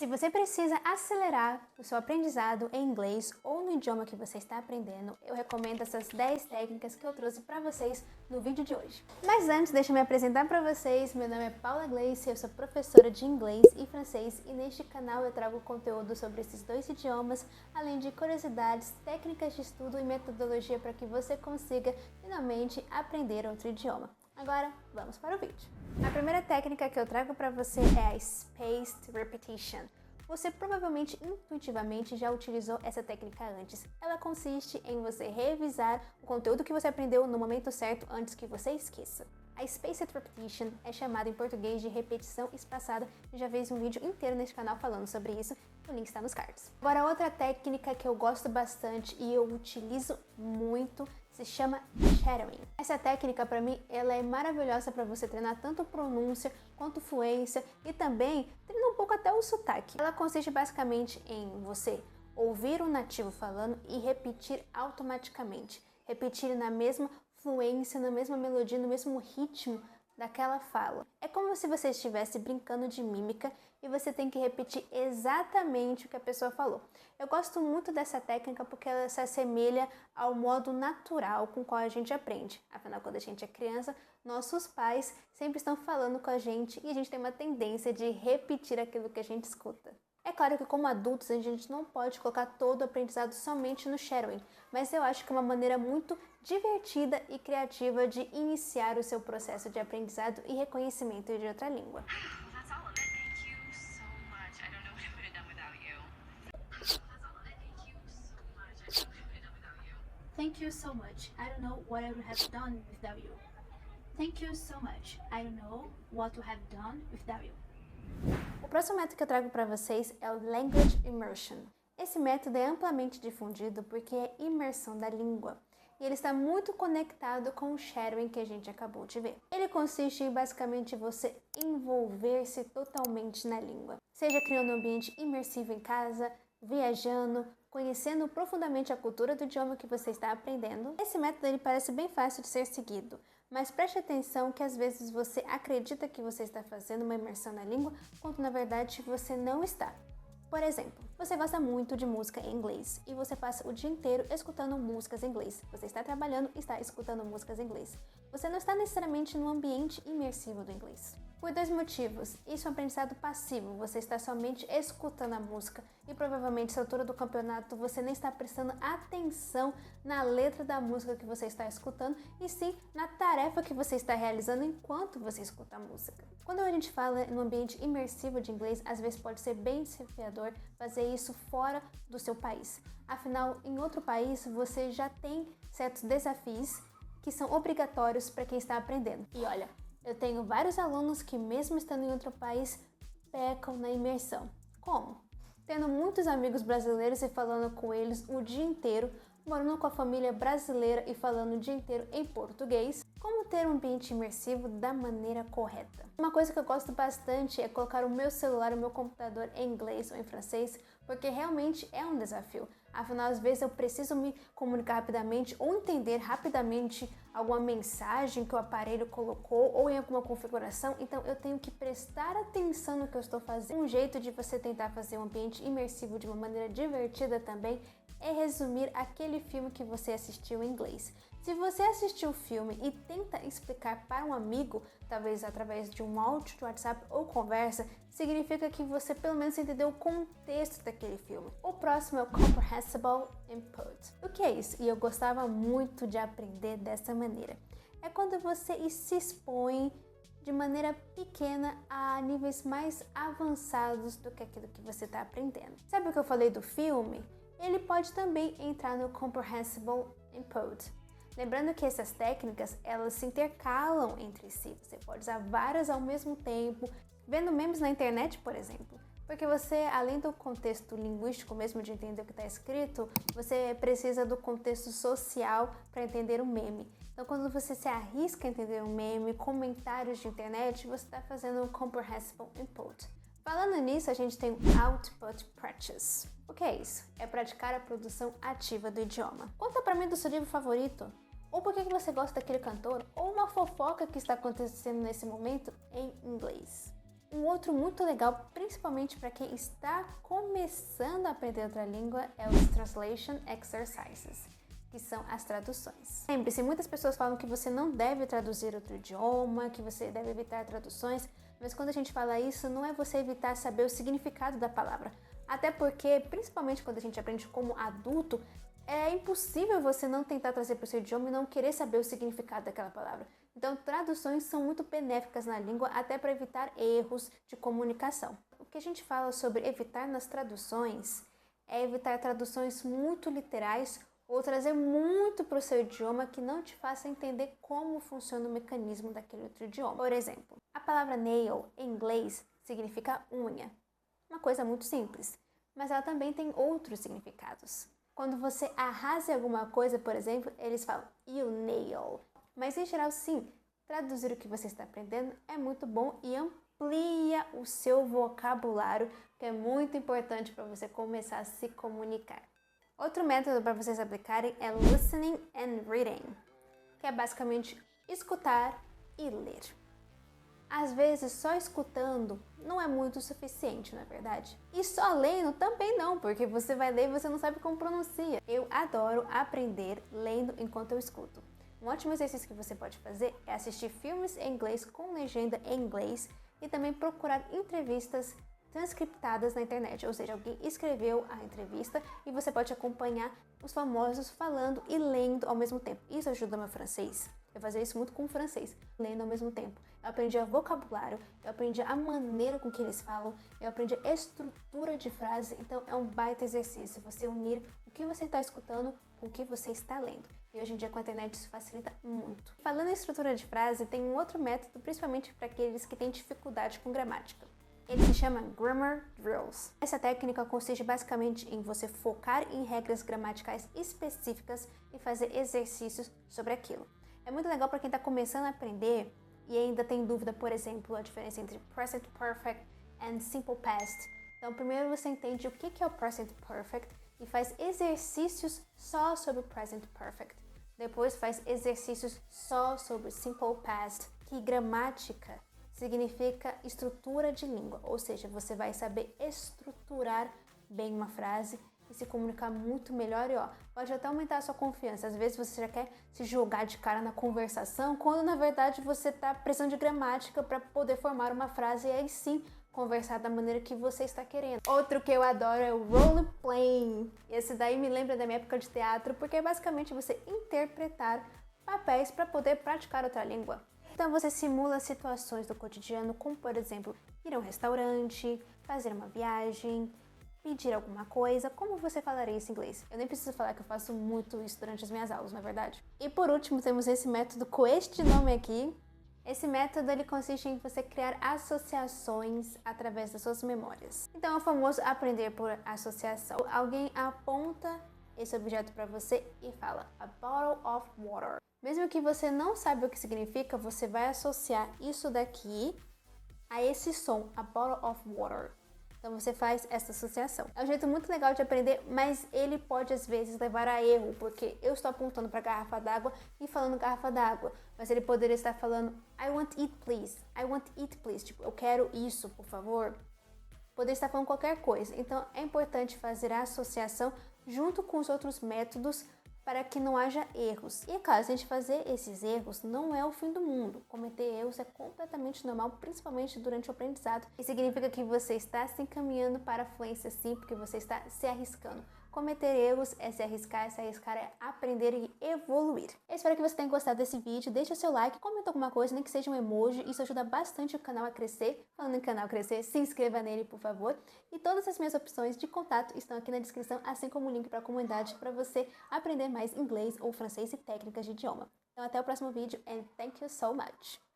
Se você precisa acelerar o seu aprendizado em inglês ou no idioma que você está aprendendo, eu recomendo essas 10 técnicas que eu trouxe para vocês no vídeo de hoje. Mas antes, deixa eu me apresentar para vocês. Meu nome é Paula Gleice, eu sou professora de inglês e francês e neste canal eu trago conteúdo sobre esses dois idiomas, além de curiosidades, técnicas de estudo e metodologia para que você consiga finalmente aprender outro idioma. Agora, vamos para o vídeo. A primeira técnica que eu trago para você é a Spaced Repetition. Você provavelmente intuitivamente já utilizou essa técnica antes. Ela consiste em você revisar o conteúdo que você aprendeu no momento certo antes que você esqueça. A Spaced Repetition é chamada em português de repetição espaçada e já fiz um vídeo inteiro neste canal falando sobre isso, o link está nos cards. Agora, outra técnica que eu gosto bastante e eu utilizo muito se chama shadowing. Essa técnica, para mim, ela é maravilhosa para você treinar tanto pronúncia quanto fluência e também treinar um pouco até o sotaque. Ela consiste basicamente em você ouvir o nativo falando e repetir automaticamente. Repetir na mesma fluência, na mesma melodia, no mesmo ritmo daquela fala. É como se você estivesse brincando de mímica e você tem que repetir exatamente o que a pessoa falou. Eu gosto muito dessa técnica porque ela se assemelha ao modo natural com o qual a gente aprende. Afinal, quando a gente é criança, nossos pais sempre estão falando com a gente e a gente tem uma tendência de repetir aquilo que a gente escuta. É claro que como adultos a gente não pode colocar todo o aprendizado somente no shadowing, mas eu acho que é uma maneira muito divertida e criativa de iniciar o seu processo de aprendizado e reconhecimento de outra língua. Thank you so much. I don't know what I would have done without you. Thank you so much. I don't know what to have done without you. O próximo método que eu trago para vocês é o Language Immersion. Esse método é amplamente difundido porque é imersão da língua. E ele está muito conectado com o shadowing que a gente acabou de ver. Ele consiste em basicamente você envolver-se totalmente na língua. Seja criando um ambiente imersivo em casa, viajando, conhecendo profundamente a cultura do idioma que você está aprendendo. Esse método ele parece bem fácil de ser seguido, mas preste atenção que às vezes você acredita que você está fazendo uma imersão na língua, quando na verdade você não está. Por exemplo, você gosta muito de música em inglês e você passa o dia inteiro escutando músicas em inglês. Você está trabalhando e está escutando músicas em inglês. Você não está necessariamente no ambiente imersivo do inglês. Por dois motivos. Isso é um aprendizado passivo, você está somente escutando a música e provavelmente, nessa altura do campeonato, você nem está prestando atenção na letra da música que você está escutando e sim na tarefa que você está realizando enquanto você escuta a música. Quando a gente fala no ambiente imersivo de inglês, às vezes pode ser bem desafiador fazer isso fora do seu país. Afinal, em outro país, você já tem certos desafios que são obrigatórios para quem está aprendendo. E olha, eu tenho vários alunos que mesmo estando em outro país, pecam na imersão. Como? Tendo muitos amigos brasileiros e falando com eles o dia inteiro, morando com a família brasileira e falando o dia inteiro em português. Como ter um ambiente imersivo da maneira correta? Uma coisa que eu gosto bastante é colocar o meu celular, o meu computador em inglês ou em francês, porque realmente é um desafio. Afinal, às vezes eu preciso me comunicar rapidamente ou entender rapidamente alguma mensagem que o aparelho colocou ou em alguma configuração, então eu tenho que prestar atenção no que eu estou fazendo. Um jeito de você tentar fazer um ambiente imersivo de uma maneira divertida também é resumir aquele filme que você assistiu em inglês. Se você assistiu o filme e tenta explicar para um amigo, talvez através de um áudio do WhatsApp ou conversa, significa que você pelo menos entendeu o contexto daquele filme. O próximo é o Comprehensible Input. O que é isso? E eu gostava muito de aprender dessa maneira. É quando você se expõe de maneira pequena a níveis mais avançados do que aquilo que você está aprendendo. Sabe o que eu falei do filme? Ele pode também entrar no Comprehensible Input. Lembrando que essas técnicas, elas se intercalam entre si. Você pode usar várias ao mesmo tempo, vendo memes na internet, por exemplo. Porque você, além do contexto linguístico mesmo de entender o que está escrito, você precisa do contexto social para entender o meme. Então, quando você se arrisca a entender um meme, comentários de internet, você está fazendo um Comprehensible Input. Falando nisso, a gente tem o Output Practice. O que é isso? É praticar a produção ativa do idioma. Conta pra mim do seu livro favorito, ou por que você gosta daquele cantor, ou uma fofoca que está acontecendo nesse momento em inglês. Um outro muito legal, principalmente para quem está começando a aprender outra língua, é os Translation Exercises, que são as traduções. Lembre-se, muitas pessoas falam que você não deve traduzir outro idioma, que você deve evitar traduções, mas quando a gente fala isso, não é você evitar saber o significado da palavra. Até porque, principalmente quando a gente aprende como adulto, é impossível você não tentar trazer para o seu idioma e não querer saber o significado daquela palavra. Então, traduções são muito benéficas na língua, até para evitar erros de comunicação. O que a gente fala sobre evitar nas traduções é evitar traduções muito literais ou trazer muito para o seu idioma que não te faça entender como funciona o mecanismo daquele outro idioma. Por exemplo, a palavra nail em inglês significa unha. Uma coisa muito simples, mas ela também tem outros significados. Quando você arrasa alguma coisa, por exemplo, eles falam you nail. Mas em geral, sim, traduzir o que você está aprendendo é muito bom e amplia o seu vocabulário, que é muito importante para você começar a se comunicar. Outro método para vocês aplicarem é listening and reading, que é basicamente escutar e ler. Às vezes, só escutando não é muito o suficiente, não é verdade? E só lendo também não, porque você vai ler e você não sabe como pronuncia. Eu adoro aprender lendo enquanto eu escuto. Um ótimo exercício que você pode fazer é assistir filmes em inglês com legenda em inglês e também procurar entrevistas transcriptadas na internet, ou seja, alguém escreveu a entrevista e você pode acompanhar os famosos falando e lendo ao mesmo tempo. Isso ajuda meu francês. Eu fazia isso muito com o francês, lendo ao mesmo tempo. Eu aprendi o vocabulário, eu aprendi a maneira com que eles falam, eu aprendi a estrutura de frase, então é um baita exercício você unir o que você está escutando com o que você está lendo. E hoje em dia com a internet isso facilita muito. Falando em estrutura de frase, tem um outro método, principalmente para aqueles que têm dificuldade com gramática. Ele se chama Grammar Drills. Essa técnica consiste basicamente em você focar em regras gramaticais específicas e fazer exercícios sobre aquilo. É muito legal para quem está começando a aprender e ainda tem dúvida, por exemplo, a diferença entre Present Perfect e Simple Past. Então, primeiro você entende o que é o Present Perfect e faz exercícios só sobre o Present Perfect. Depois faz exercícios só sobre Simple Past, que gramática significa estrutura de língua, ou seja, você vai saber estruturar bem uma frase e se comunicar muito melhor e pode até aumentar a sua confiança. Às vezes você já quer se jogar de cara na conversação, quando na verdade você está precisando de gramática para poder formar uma frase e aí sim conversar da maneira que você está querendo. Outro que eu adoro é o role playing. Esse daí me lembra da minha época de teatro, porque é basicamente você interpretar papéis para poder praticar outra língua. Então você simula situações do cotidiano, como por exemplo, ir a um restaurante, fazer uma viagem, pedir alguma coisa. Como você falaria isso em inglês? Eu nem preciso falar que eu faço muito isso durante as minhas aulas, não é verdade? E por último, temos esse método com este nome aqui. Esse método ele consiste em você criar associações através das suas memórias. Então é o famoso aprender por associação. Alguém aponta esse objeto para você e fala a bottle of water. Mesmo que você não saiba o que significa, você vai associar isso daqui a esse som, a bottle of water. Então você faz essa associação. É um jeito muito legal de aprender, mas ele pode às vezes levar a erro, porque eu estou apontando para a garrafa d'água e falando garrafa d'água, mas ele poderia estar falando I want it please, I want it please, tipo, eu quero isso, por favor. Poderia estar falando qualquer coisa. Então é importante fazer a associação junto com os outros métodos para que não haja erros. E claro, se a gente fazer esses erros, não é o fim do mundo. Cometer erros é completamente normal, principalmente durante o aprendizado. E significa que você está se encaminhando para a fluência sim, porque você está se arriscando. Cometer erros é se arriscar é aprender e evoluir. Eu espero que você tenha gostado desse vídeo. Deixa seu like, comenta alguma coisa, nem que seja um emoji. Isso ajuda bastante o canal a crescer. Falando em canal crescer, se inscreva nele, por favor. E todas as minhas opções de contato estão aqui na descrição, assim como o link para a comunidade para você aprender mais inglês ou francês e técnicas de idioma. Então até o próximo vídeo and thank you so much!